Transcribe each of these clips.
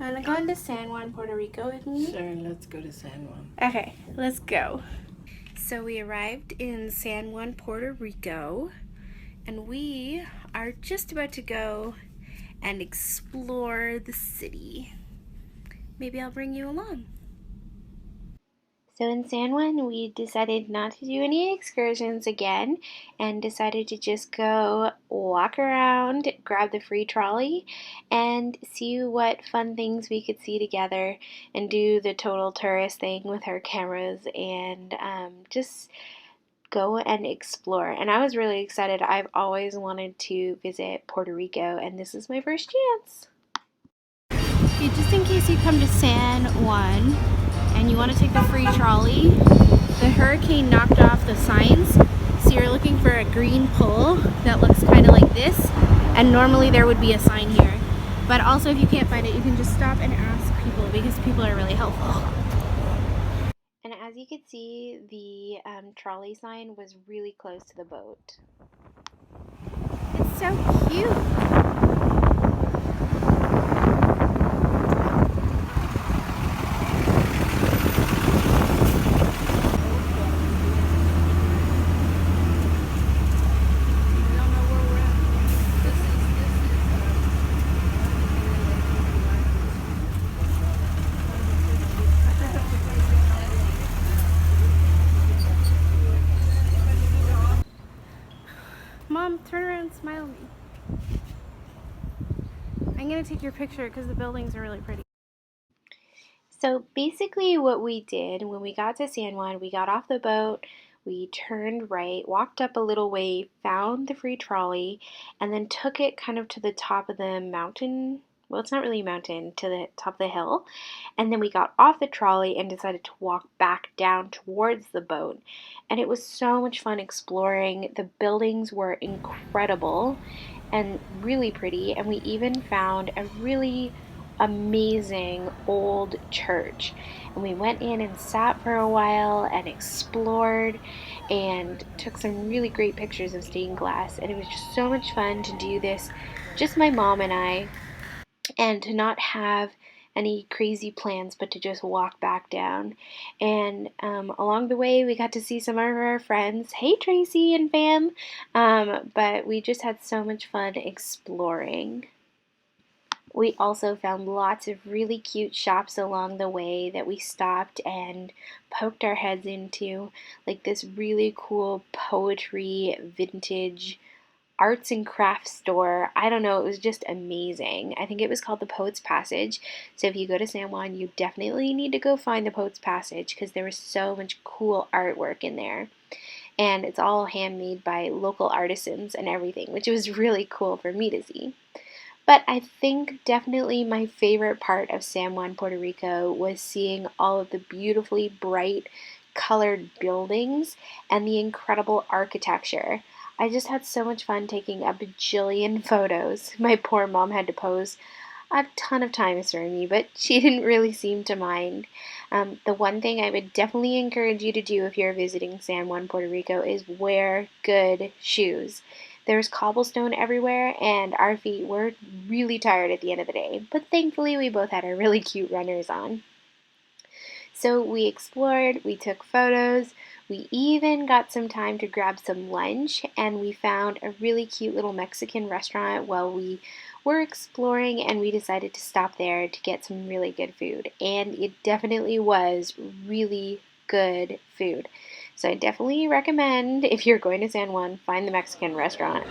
Want to go into San Juan, Puerto Rico with me? Sure, let's go to San Juan. Okay, let's go. So we arrived in San Juan, Puerto Rico, and we are just about to go and explore the city. Maybe I'll bring you along. So in San Juan, we decided not to do any excursions again and decided to just go walk around, grab the free trolley, and see what fun things we could see together and do the total tourist thing with our cameras and just go and explore. And I was really excited. I've always wanted to visit Puerto Rico, and this is my first chance. Okay, just in case you come to San Juan and you want to take the free trolley, the hurricane knocked off the signs, so you're looking for a green pole that looks kind of like this, and normally there would be a sign here. But also if you can't find it, you can just stop and ask people because people are really helpful. And as you could see, the trolley sign was really close to the boat. It's so cute! Mom, turn around and smile at me. I'm gonna take your picture because the buildings are really pretty. So basically what we did when we got to San Juan, we got off the boat, we turned right, walked up a little way, found the free trolley, and then took it kind of to the top of the mountain. Well, it's not really a mountain, to the top of the hill. And then we got off the trolley and decided to walk back down towards the boat. And it was so much fun exploring. The buildings were incredible and really pretty. And we even found a really amazing old church. And we went in and sat for a while and explored and took some really great pictures of stained glass. And it was just so much fun to do this, just my mom and I, and to not have any crazy plans but to just walk back down. And along the way we got to see some of our friends. Hey Tracy and fam. But we just had so much fun exploring. We also found lots of really cute shops along the way that we stopped and poked our heads into, like this really cool poetry vintage arts and crafts store. I don't know, it was just amazing. I think it was called the Poets Passage. So if you go to San Juan, you definitely need to go find the Poets Passage because there was so much cool artwork in there. And it's all handmade by local artisans and everything, which was really cool for me to see. But I think definitely my favorite part of San Juan, Puerto Rico was seeing all of the beautifully bright colored buildings and the incredible architecture. I just had so much fun taking a bajillion photos. My poor mom had to pose a ton of times for me, but she didn't really seem to mind. The one thing I would definitely encourage you to do if you're visiting San Juan, Puerto Rico is wear good shoes. There's cobblestone everywhere, and our feet were really tired at the end of the day, but thankfully we both had our really cute runners on. So we explored, we took photos, we even got some time to grab some lunch, and we found a really cute little Mexican restaurant while we were exploring, and we decided to stop there to get some really good food. And it definitely was really good food. So I definitely recommend, if you're going to San Juan, find the Mexican restaurant.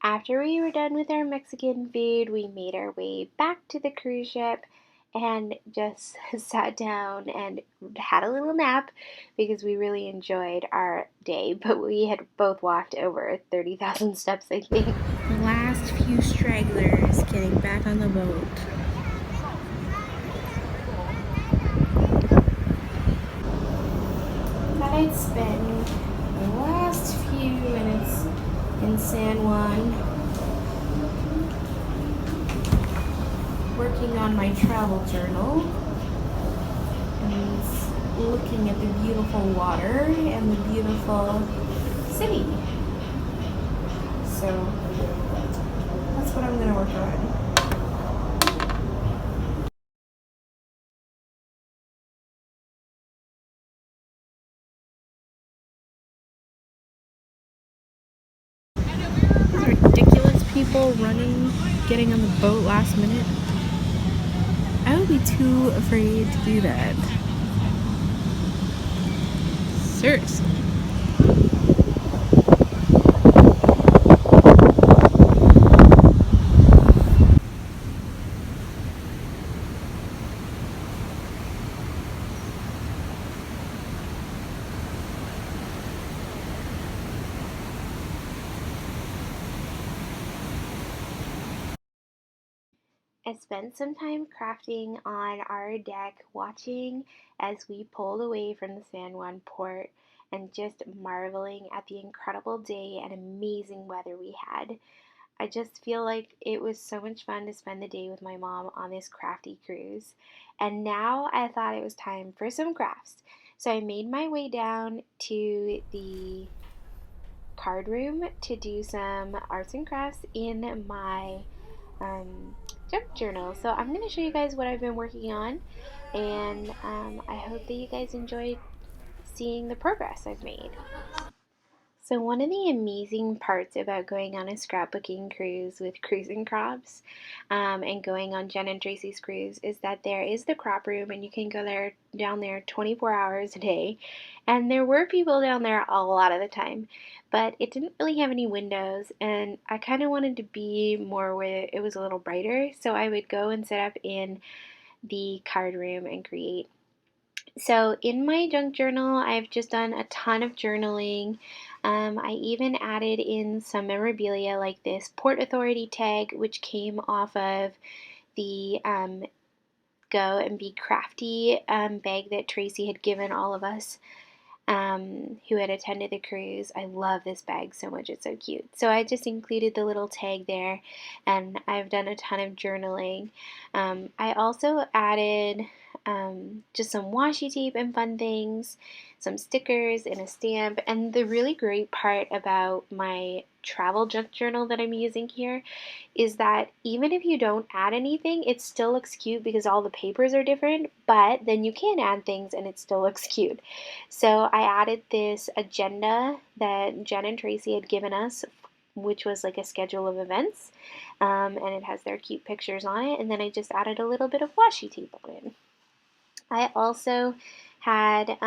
After we were done with our Mexican food, we made our way back to the cruise ship and just sat down and had a little nap because we really enjoyed our day, but we had both walked over 30,000 steps, I think. The last few stragglers getting back on the boat. Thought I'd spend the last few minutes in San Juan working on my travel journal and looking at the beautiful water and the beautiful city. So that's what I'm going to work on. These ridiculous people running, getting on the boat last minute. I would be too afraid to do that. Seriously. I spent some time crafting on our deck, watching as we pulled away from the San Juan Port and just marveling at the incredible day and amazing weather we had. I just feel like it was so much fun to spend the day with my mom on this crafty cruise. And now I thought it was time for some crafts. So I made my way down to the card room to do some arts and crafts in my junk journal. So I'm going to show you guys what I've been working on, and I hope that you guys enjoyed seeing the progress I've made. So one of the amazing parts about going on a scrapbooking cruise with Cruising Crops and going on Jen and Tracy's cruise is that there is the crop room, and you can go down there 24 hours a day. And there were people down there a lot of the time, but it didn't really have any windows, and I kind of wanted to be more where it was a little brighter. So I would go and set up in the card room and create. So in my junk journal, I've just done a ton of journaling. I even added in some memorabilia like this Port Authority tag, which came off of the Go and Be Crafty bag that Tracy had given all of us who had attended the cruise. I love this bag so much. It's so cute. So I just included the little tag there, and I've done a ton of journaling. I also added just some washi tape and fun things, some stickers and a stamp. And the really great part about my travel junk journal that I'm using here is that even if you don't add anything, it still looks cute because all the papers are different, but then you can add things and it still looks cute. So I added this agenda that Jen and Tracy had given us, which was like a schedule of events, and it has their cute pictures on it, and then I just added a little bit of washi tape on it. I also had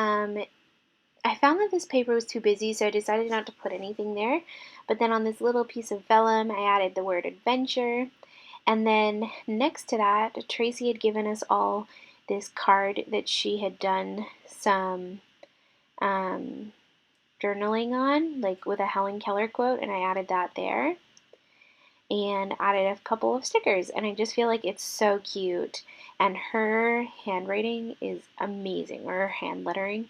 I found that this paper was too busy, so I decided not to put anything there. But then on this little piece of vellum, I added the word adventure. And then next to that, Tracy had given us all this card that she had done some journaling on, like with a Helen Keller quote, and I added that there. And added a couple of stickers, and I just feel like it's so cute. And her handwriting is amazing, or her hand lettering.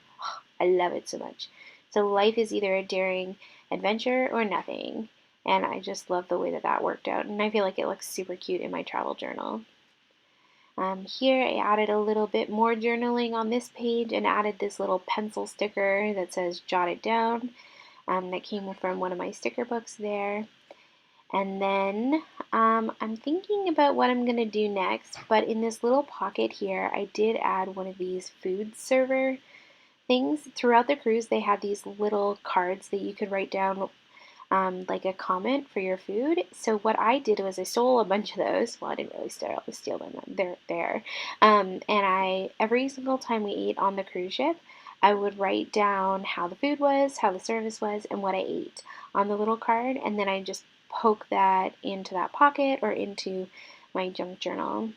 I love it so much. So life is either a daring adventure or nothing. And I just love the way that that worked out. And I feel like it looks super cute in my travel journal. Here I added a little bit more journaling on this page and added this little pencil sticker that says jot it down. That came from one of my sticker books there. And then I'm thinking about what I'm going to do next. But in this little pocket here, I did add one of these food server things. Throughout the cruise, they had these little cards that you could write down like a comment for your food. So what I did was I stole a bunch of those. Well, I didn't really steal them. They're there. And every single time we ate on the cruise ship, I would write down how the food was, how the service was, and what I ate on the little card. And then I just poke that into that pocket or into my junk journal.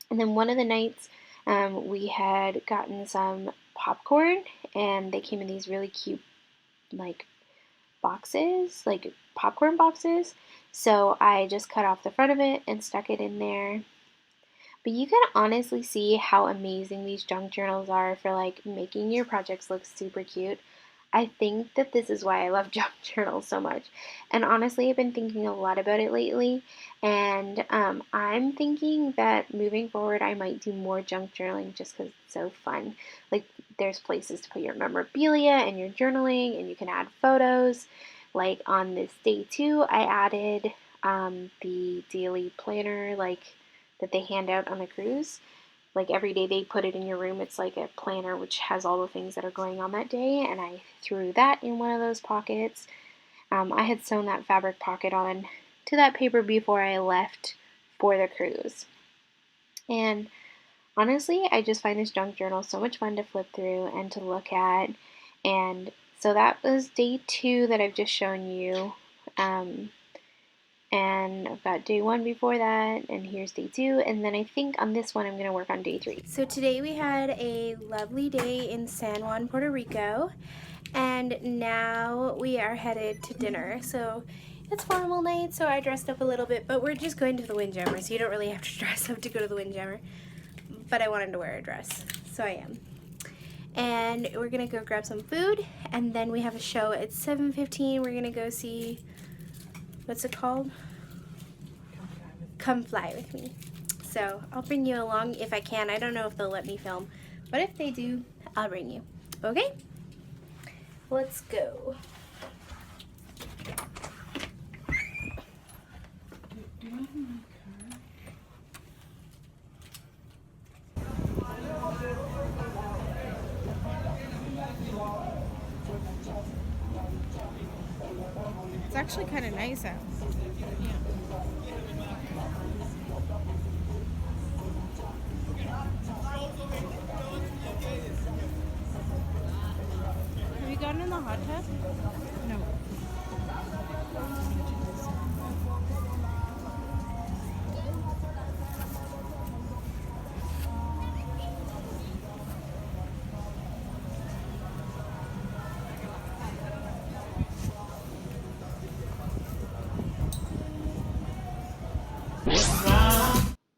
And then one of the nights, we had gotten some popcorn, and they came in these really cute, like, boxes, like popcorn boxes. So I just cut off the front of it and stuck it in there. But you can honestly see how amazing these junk journals are for like making your projects look super cute. I think that this is why I love junk journals so much. And honestly, I've been thinking a lot about it lately. And I'm thinking that moving forward, I might do more junk journaling just because it's so fun. Like, there's places to put your memorabilia and your journaling, and you can add photos. Like, on this day 2, I added the daily planner, like, that they hand out on the cruise. Like every day they put it in your room. It's like a planner which has all the things that are going on that day, and I threw that in one of those pockets. I had sewn that fabric pocket on to that paper before I left for the cruise. And honestly, I just find this junk journal so much fun to flip through and to look at. And so that was day 2 that I've just shown you. And I've got day 1 before that, and here's day 2, and then I think on this one I'm going to work on day 3. So today we had a lovely day in San Juan, Puerto Rico, and now we are headed to dinner. So it's formal night, so I dressed up a little bit, but we're just going to the Windjammer, so you don't really have to dress up to go to the Windjammer, but I wanted to wear a dress, so I am. And we're going to go grab some food, and then we have a show at 7:15. We're going to go see, what's it called? Come Fly With Me. So I'll bring you along if I can. I don't know if they'll let me film, but if they do, I'll bring you. Okay? Let's go. It's actually kind of nice out. Have you gotten in the hot tub? No.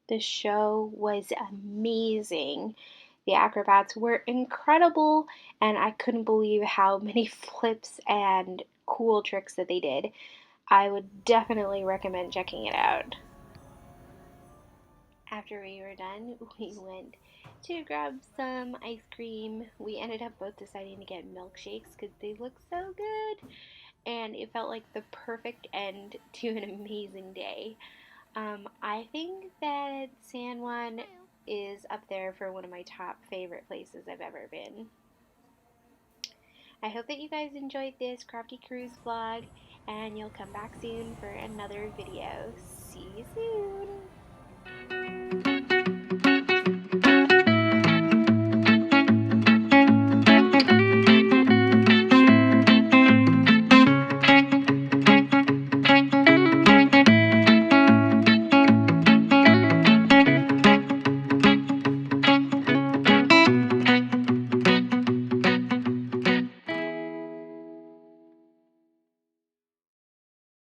The show was amazing. The acrobats were incredible, and I couldn't believe how many flips and cool tricks that they did. I would definitely recommend checking it out. After we were done, we went to grab some ice cream. We ended up both deciding to get milkshakes because they look so good, and it felt like the perfect end to an amazing day. I think that San Juan is up there for one of my top favorite places I've ever been. I hope that you guys enjoyed this Crafty Cruise vlog, and you'll come back soon for another video. See you soon!